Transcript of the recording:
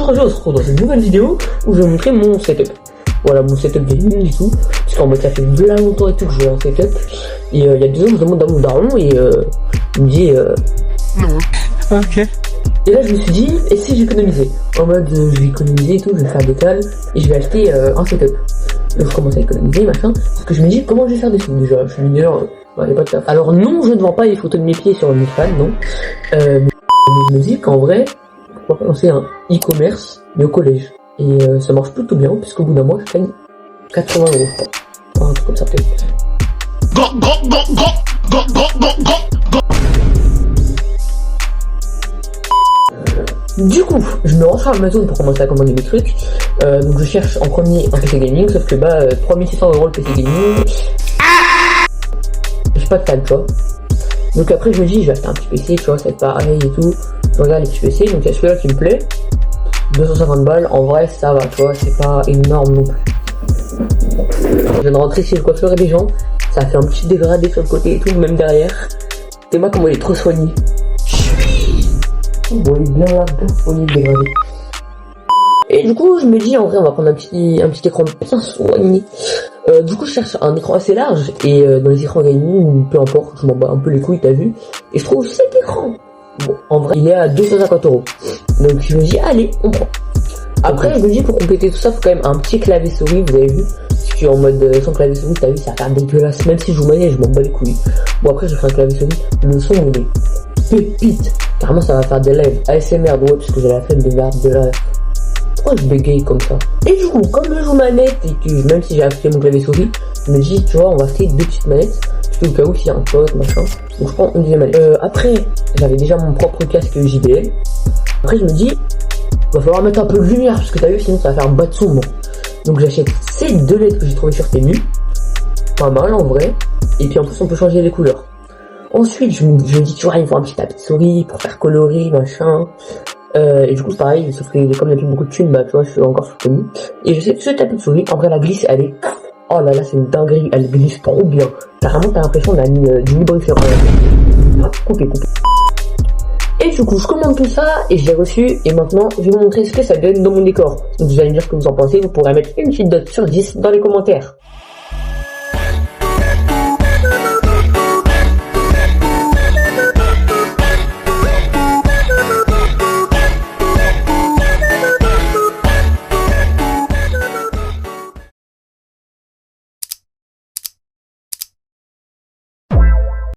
aujourd'hui on se retrouve dans une nouvelle vidéo où je vais montrer mon setup. Voilà mon setup gaming et tout. Parce qu'en mode ça fait bien longtemps et tout que je veux un setup. Et il y a 2 ans je demande à mon daron et il me dit non. Ok. Et là je me suis dit, et si j'économisais? En mode je vais économiser et tout, je vais faire des cales et je vais acheter un setup. Donc je commence à économiser machin. Parce que je me dis comment je vais faire des sous déjà. Je suis mineur, il n'y a pas de taf. Alors non, je ne vends pas les photos de mes pieds sur OnlyFans, non. Mais je me dis qu'en vrai, pourquoi pas lancer un e-commerce, mais au collège. Et ça marche plutôt bien, puisqu'au bout d'un mois, je gagne 80 €, je crois. Enfin, un truc comme ça, peut-être. Du coup, je me rends sur Amazon pour commencer à commander mes trucs. Donc je cherche en premier un PC gaming, sauf que 3600 € le PC gaming. J'ai pas de table, tu vois. Donc après je me dis, je vais acheter un petit PC, tu vois, ça va être pareil et tout. Je regarde les petits PC, donc il y a celui-là qui me plaît. 250 balles, en vrai ça va, tu vois, c'est pas énorme non plus. Je viens de rentrer chez le coiffeur et les gens, ça a fait un petit dégradé sur le côté et tout, même derrière. C'est moi comment il est trop soigné. Bon, il est bien là, bien soigné, le dégradé. Et du coup, je me dis, en vrai, on va prendre un petit écran bien soigné. Du coup, je cherche un écran assez large, et dans les écrans gaming, peu importe, je m'en bats un peu les couilles, t'as vu. Et je trouve cet écran. Bon, en vrai, il est à 250 €. Donc, je me dis, allez, on prend. Après, je me dis, pour compléter tout ça, faut quand même un petit clavier souris, vous avez vu. Parce que en mode sans clavier souris, t'as vu, ça va faire dégueulasse. Même si je joue manette, je m'en bats les couilles. Bon, après, je ferai un clavier souris. Le son, il est pépite. Carrément, ça va faire des lives ASMR, ouais, parce que j'ai la flemme de faire de la... Pourquoi je bégaye comme ça? Et du coup, comme je joue manette et que même si j'ai acheté mon clavier souris, je me dis, tu vois, on va acheter 2 petites manettes. Parce au cas où s'il y a un pote, machin. Donc je prends une deuxième manette. Après, j'avais déjà mon propre casque JBL. Après, je me dis, va falloir mettre un peu de lumière, parce que t'as vu, sinon ça va faire un bas de sombre. Donc j'achète ces 2 LED que j'ai trouvé sur Temu. Pas mal en vrai. Et puis en plus, on peut changer les couleurs. Ensuite, je me dis, tu vois, il faut un petit tapis de souris pour faire colorer, machin. Et du coup, c'est pareil, sauf que comme il n'y a plus beaucoup de thunes, bah, tu vois, je suis encore sur Temu. Et je sais que ce tapis de souris, en vrai, la glisse, elle est... Oh là là, c'est une dinguerie, elle glisse trop bien. Carrément, t'as l'impression d'un du lubrifiant. Coupé. Et du coup, je commande tout ça, et je l'ai reçu, et maintenant, je vais vous montrer ce que ça donne dans mon décor. Donc, vous allez me dire ce que vous en pensez, vous pourrez mettre une petite note sur 10 dans les commentaires.